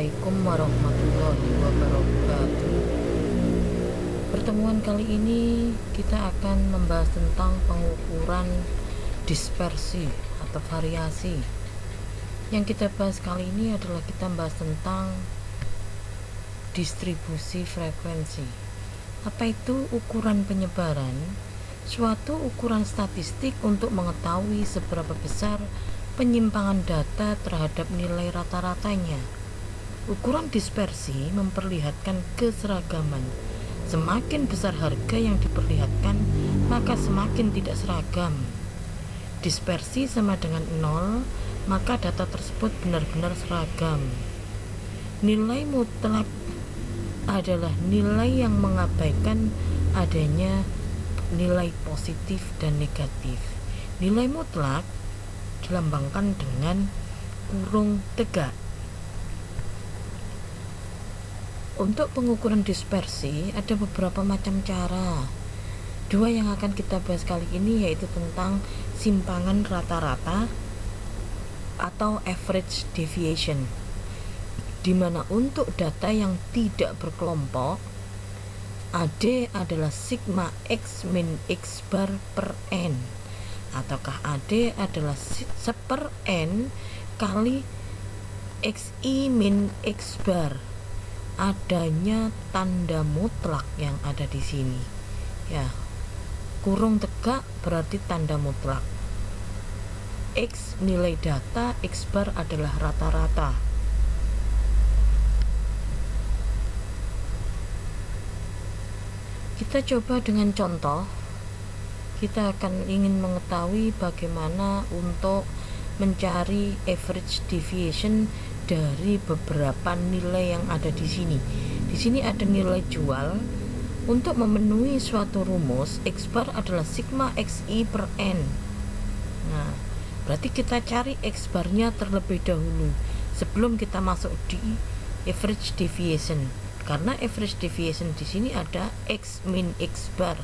Assalamualaikum warahmatullahi wabarakatuh. Pertemuan kali ini kita akan membahas tentang pengukuran dispersi atau variasi. Yang kita bahas kali ini adalah kita membahas tentang distribusi frekuensi. Apa itu ukuran penyebaran? Suatu ukuran statistik untuk mengetahui seberapa besar penyimpangan data terhadap nilai rata-ratanya. Ukuran dispersi memperlihatkan keseragaman. Semakin besar harga yang diperlihatkan, maka semakin tidak seragam. Dispersi sama dengan 0, maka data tersebut benar-benar seragam. Nilai mutlak adalah nilai yang mengabaikan adanya nilai positif dan negatif. Nilai mutlak dilambangkan dengan kurung tegak. Untuk pengukuran dispersi ada beberapa macam cara. Dua yang akan kita bahas kali ini yaitu tentang simpangan rata-rata atau average deviation, di mana untuk data yang tidak berkelompok, AD adalah sigma X min X bar per N, ataukah AD adalah seper N kali XI min X bar. Adanya tanda mutlak yang ada di sini. Ya, kurung tegak berarti tanda mutlak. X nilai data, X bar adalah rata-rata. Kita coba dengan contoh. Kita akan ingin mengetahui bagaimana untuk mencari average deviation dari beberapa nilai yang ada di sini. Di sini ada nilai jual. Untuk memenuhi suatu rumus, X bar adalah sigma XI per N. Nah, berarti kita cari X barnya terlebih dahulu sebelum kita masuk di average deviation. Karena average deviation di sini ada X min X bar,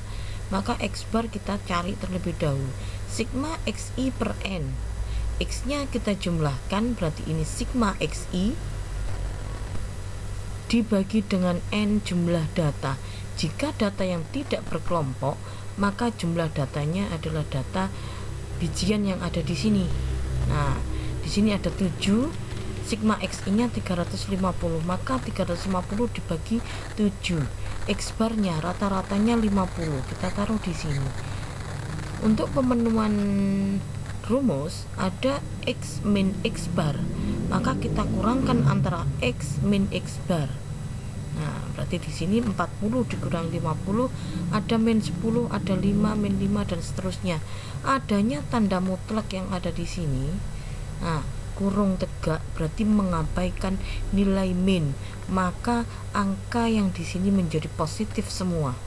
maka X bar kita cari terlebih dahulu. Sigma XI per N, X nya kita jumlahkan, berarti ini sigma XI dibagi dengan N jumlah data. Jika data yang tidak berkelompok, maka jumlah datanya adalah data bijian yang ada di sini. Nah, di sini ada 7, sigma XI nya 350, maka 350 dibagi 7. X barnya rata-ratanya 50, kita taruh di sini. Untuk pemenuhan rumus ada X min X bar, maka kita kurangkan antara X min X bar. Nah, berarti di sini 40 dikurang 50 ada min 10, ada 5, min 5 dan seterusnya. Adanya tanda mutlak yang ada di sini. Nah, kurung tegak berarti mengabaikan nilai min, maka angka yang di sini menjadi positif semua.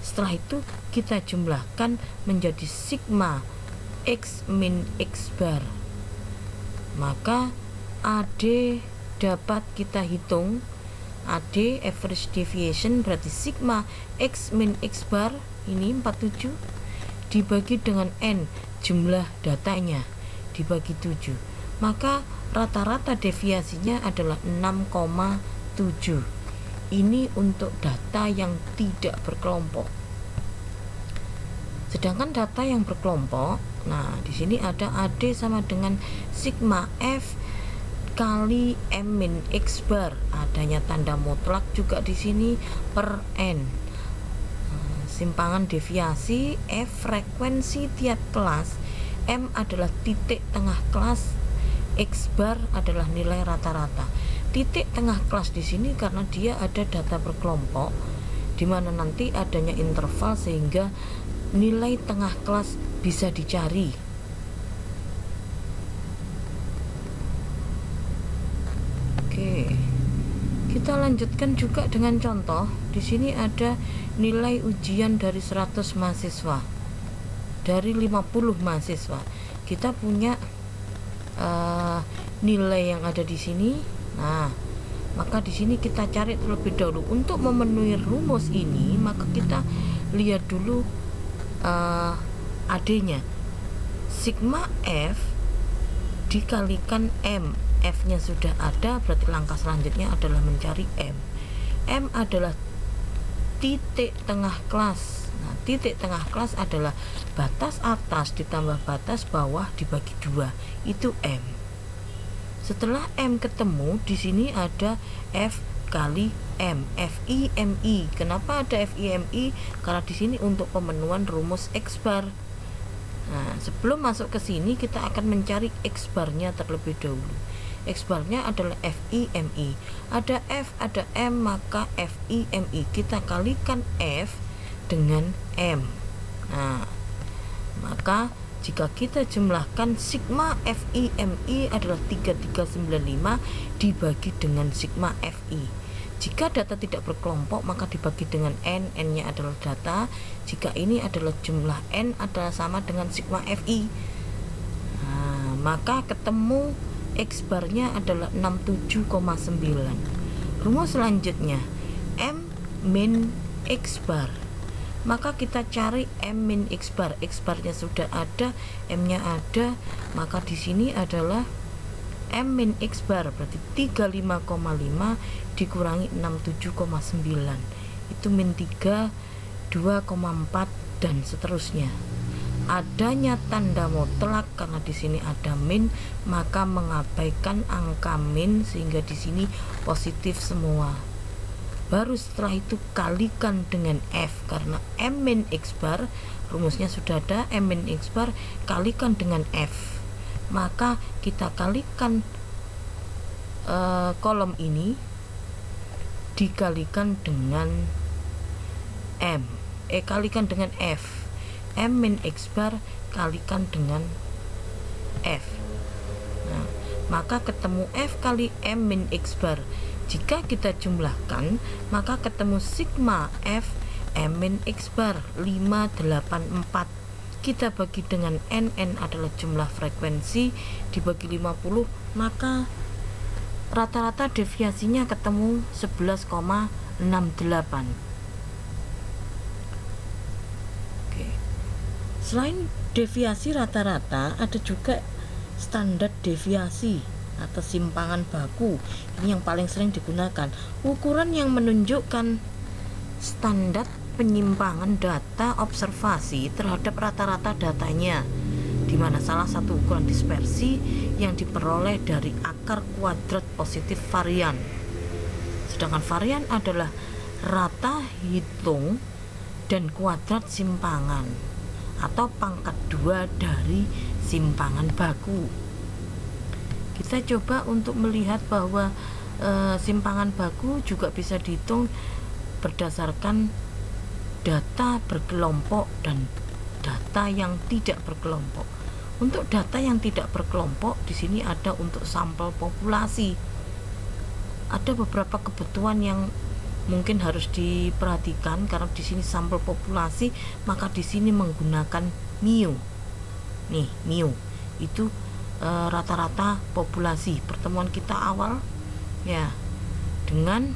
Setelah itu kita jumlahkan menjadi sigma X min X bar, maka AD dapat kita hitung. AD average deviation berarti sigma X min X bar ini 47 dibagi dengan N jumlah datanya dibagi 7, maka rata-rata deviasinya adalah 6,7. Ini untuk data yang tidak berkelompok. Sedangkan data yang berkelompok, nah di sini ada AD sama dengan sigma F kali M min X bar. Adanya tanda mutlak juga di sini per N. Simpangan deviasi, F frekuensi tiap kelas, M adalah titik tengah kelas, X bar adalah nilai rata-rata. Titik tengah kelas di sini karena dia ada data berkelompok, di mana nanti adanya interval sehingga nilai tengah kelas bisa dicari. Oke, kita lanjutkan juga dengan contoh. Di sini ada nilai ujian dari 100 mahasiswa, dari 50 mahasiswa. Kita punya nilai yang ada di sini. Nah, maka di sini kita cari terlebih dahulu. Untuk memenuhi rumus ini, maka kita lihat dulu AD-nya. Sigma F dikalikan M F-nya sudah ada, berarti langkah selanjutnya adalah mencari M. M adalah titik tengah kelas. Nah, titik tengah kelas adalah batas atas ditambah batas bawah dibagi 2. Itu M. Setelah M ketemu, di sini ada F kali M, FIMI. Kenapa ada FIMI? Karena di sini untuk pemenuhan rumus X bar. Nah, sebelum masuk ke sini kita akan mencari X barnya terlebih dahulu. X barnya adalah FIMI. Ada F, ada M, maka FIMI kita kalikan F dengan M. Nah, maka jika kita jumlahkan sigma FIMI adalah 3395 dibagi dengan sigma FI. Jika data tidak berkelompok maka dibagi dengan N, N-nya adalah data. Jika ini adalah jumlah N adalah sama dengan sigma FI. Nah, maka ketemu X barnya adalah 67,9. Rumus selanjutnya M min X bar. Maka kita cari M min X bar. X barnya sudah ada, M-nya ada, maka di sini adalah M min X bar berarti 35,5 dikurangi 67,9 itu min 3, 2,4 dan seterusnya. Adanya tanda mutlak karena di sini ada min, maka mengabaikan angka min sehingga di sini positif semua. Baru setelah itu kalikan dengan F karena M min X bar rumusnya sudah ada, M min X bar kalikan dengan F. Maka kita kalikan kolom ini dikalikan dengan M, kalikan dengan F. M min X bar kalikan dengan F. Nah, maka ketemu F kali M min X bar. Jika kita jumlahkan maka ketemu sigma F M min X bar 584. Kita bagi dengan N, N adalah jumlah frekuensi dibagi 50, maka rata-rata deviasinya ketemu 11,68. Oke. Selain deviasi rata-rata ada juga standar deviasi atau simpangan baku. Ini yang paling sering digunakan. Ukuran yang menunjukkan standar penyimpangan data observasi terhadap rata-rata datanya, di mana salah satu ukuran dispersi yang diperoleh dari akar kuadrat positif varian. Sedangkan varian adalah rata hitung dan kuadrat simpangan atau pangkat 2 dari simpangan baku. Kita coba untuk melihat bahwa simpangan baku juga bisa dihitung berdasarkan data berkelompok dan data yang tidak berkelompok. Untuk data yang tidak berkelompok di sini ada untuk sampel populasi. Ada beberapa kebutuhan yang mungkin harus diperhatikan karena di sini sampel populasi, maka di sini menggunakan mu. Nih, mu itu rata-rata populasi. Pertemuan kita awal ya dengan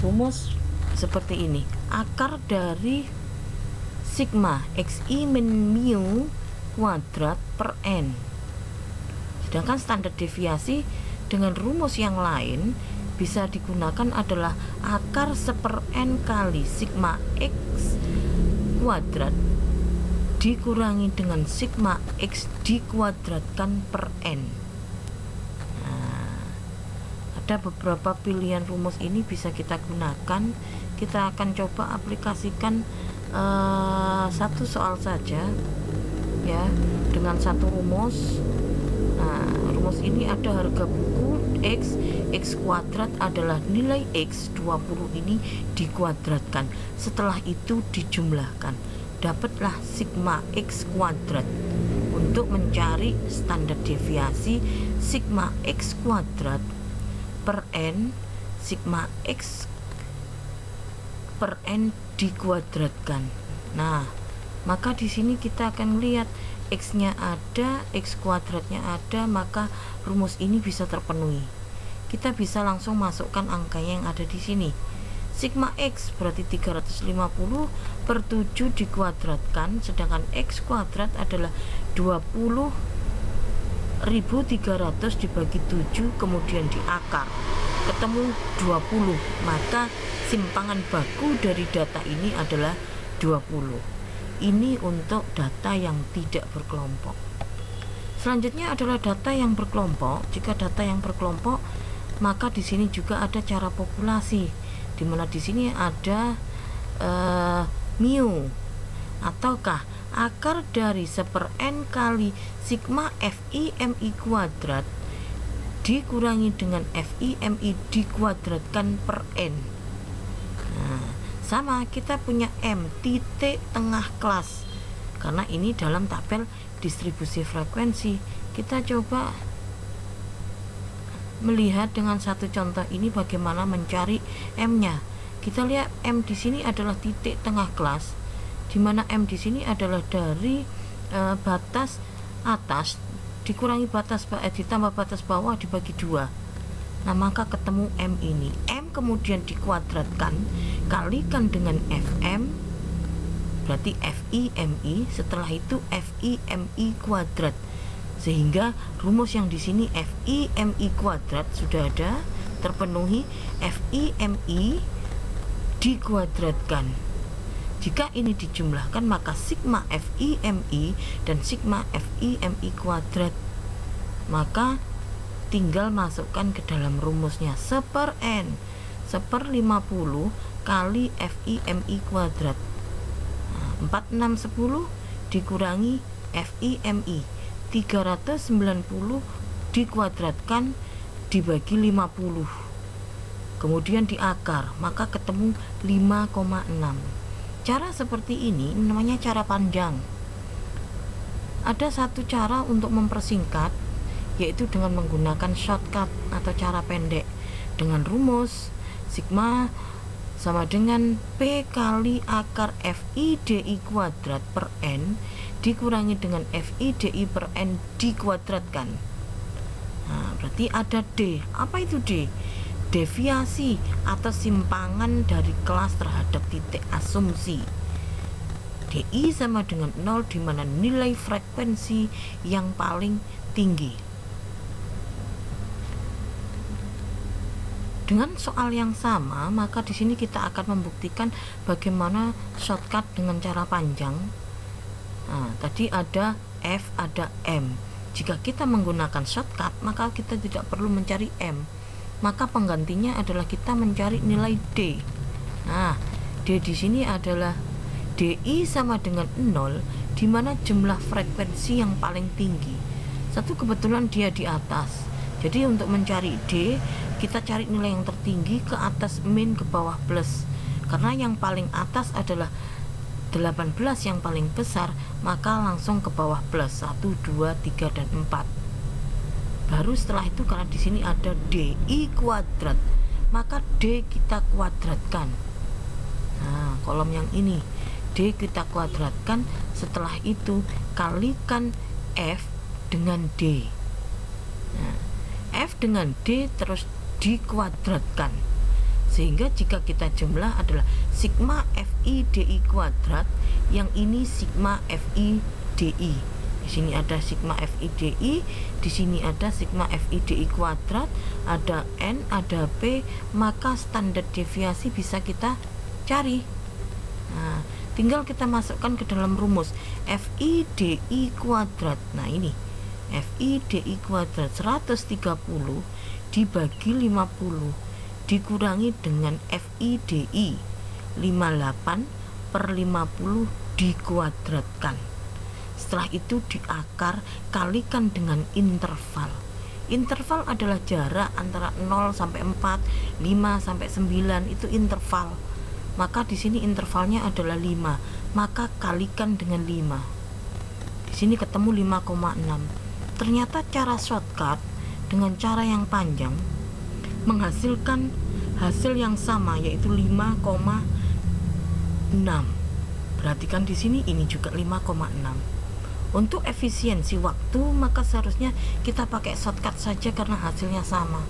rumus seperti ini. Akar dari sigma xi min mu kuadrat per n. Sedangkan standar deviasi dengan rumus yang lain bisa digunakan adalah akar seper n kali sigma x kuadrat dikurangi dengan sigma x dikuadratkan per n. Ada beberapa pilihan rumus ini bisa kita gunakan. Kita akan coba aplikasikan satu soal saja ya dengan satu rumus. Nah, rumus ini ada harga buku x kuadrat adalah nilai x 20 ini dikuadratkan. Setelah itu dijumlahkan, dapatlah sigma x kuadrat. Untuk mencari standar deviasi sigma x kuadrat per n, sigma x per n dikuadratkan. Nah, maka di sini kita akan lihat x-nya ada, x kuadratnya ada, maka rumus ini bisa terpenuhi. Kita bisa langsung masukkan angkanya yang ada di sini. Sigma x berarti 350 per 7 dikuadratkan, sedangkan x kuadrat adalah 20 1300 dibagi 7 kemudian diakar ketemu 20, maka simpangan baku dari data ini adalah 20. Ini untuk data yang tidak berkelompok. Selanjutnya adalah data yang berkelompok. Jika data yang berkelompok, maka di sini juga ada cara populasi, di mana di sini ada mu, ataukah akar dari 1/n kali sigma FIMI kuadrat dikurangi dengan FIMI dikuadratkan per n. Nah, sama, kita punya M titik tengah kelas, karena ini dalam tabel distribusi frekuensi. Kita coba melihat dengan satu contoh ini bagaimana mencari M-nya. Kita lihat M di sini adalah titik tengah kelas, di mana M di sini adalah dari batas atas dikurangi batas ditambah batas bawah dibagi 2. Nah, maka ketemu M ini. M kemudian dikuadratkan, kalikan dengan FM, berarti FIMI, setelah itu FIMI kuadrat. Sehingga rumus yang di sini FIMI kuadrat sudah ada, terpenuhi. FIMI dikuadratkan. Jika ini dijumlahkan, maka sigma FIMI dan sigma FIMI kuadrat. Maka tinggal masukkan ke dalam rumusnya 1/n 1/50 kali FIMI kuadrat. Nah, 4610 dikurangi FIMI 390 dikuadratkan dibagi 50, kemudian diakar, maka ketemu 5,6. Cara seperti ini namanya cara panjang. Ada satu cara untuk mempersingkat, yaitu dengan menggunakan shortcut atau cara pendek, dengan rumus sigma sama dengan P kali akar FIDI kuadrat per N dikurangi dengan FIDI per N dikuadratkan. Nah, berarti ada D. Apa itu D? Deviasi atau simpangan dari kelas terhadap titik asumsi. DI sama dengan 0, di mana nilai frekuensi yang paling tinggi. Dengan soal yang sama, maka di sini kita akan membuktikan bagaimana shortcut dengan cara panjang. Nah, tadi ada F, ada M. Jika kita menggunakan shortcut, maka kita tidak perlu mencari M. Maka penggantinya adalah kita mencari nilai D. Nah, D di sini adalah DI sama dengan 0, di mana jumlah frekuensi yang paling tinggi. Satu kebetulan dia di atas. Jadi untuk mencari D, kita cari nilai yang tertinggi ke atas min ke bawah plus. Karena yang paling atas adalah 18 yang paling besar, maka langsung ke bawah plus 1, 2, 3, dan 4. Baru setelah itu, karena di sini ada DI kuadrat, maka D kita kuadratkan. Nah, kolom yang ini D kita kuadratkan. Setelah itu kalikan F dengan D. Nah, F dengan D terus dikuadratkan, sehingga jika kita jumlah adalah sigma FIDI kuadrat, yang ini sigma FIDI. Di sini ada sigma FIDI, di sini ada sigma FIDI kuadrat, ada N, ada P, maka standar deviasi bisa kita cari. Nah, tinggal kita masukkan ke dalam rumus FIDI kuadrat. Nah, ini FIDI kuadrat 130 dibagi 50 dikurangi dengan FIDI 58 per 50 dikuadratkan. Setelah itu diakar, kalikan dengan interval. Interval adalah jarak antara 0 sampai 4, 5 sampai 9, itu interval. Maka di sini intervalnya adalah 5, maka kalikan dengan 5. Di sini ketemu 5,6. Ternyata cara shortcut dengan cara yang panjang menghasilkan hasil yang sama, yaitu 5,6. Perhatikan di sini, ini juga 5,6. Untuk efisiensi waktu, maka seharusnya kita pakai shortcut saja karena hasilnya sama.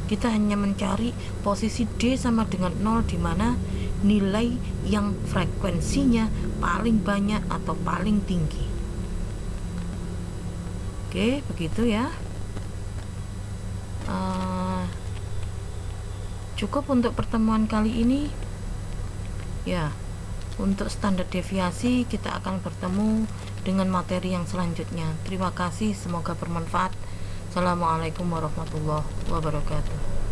Kita hanya mencari posisi D sama dengan 0, di mana nilai yang frekuensinya paling banyak atau paling tinggi. Oke, begitu ya. Cukup untuk pertemuan kali ini ya. Untuk standar deviasi kita akan bertemu dengan materi yang selanjutnya. Terima kasih, semoga bermanfaat. Assalamualaikum warahmatullahi wabarakatuh.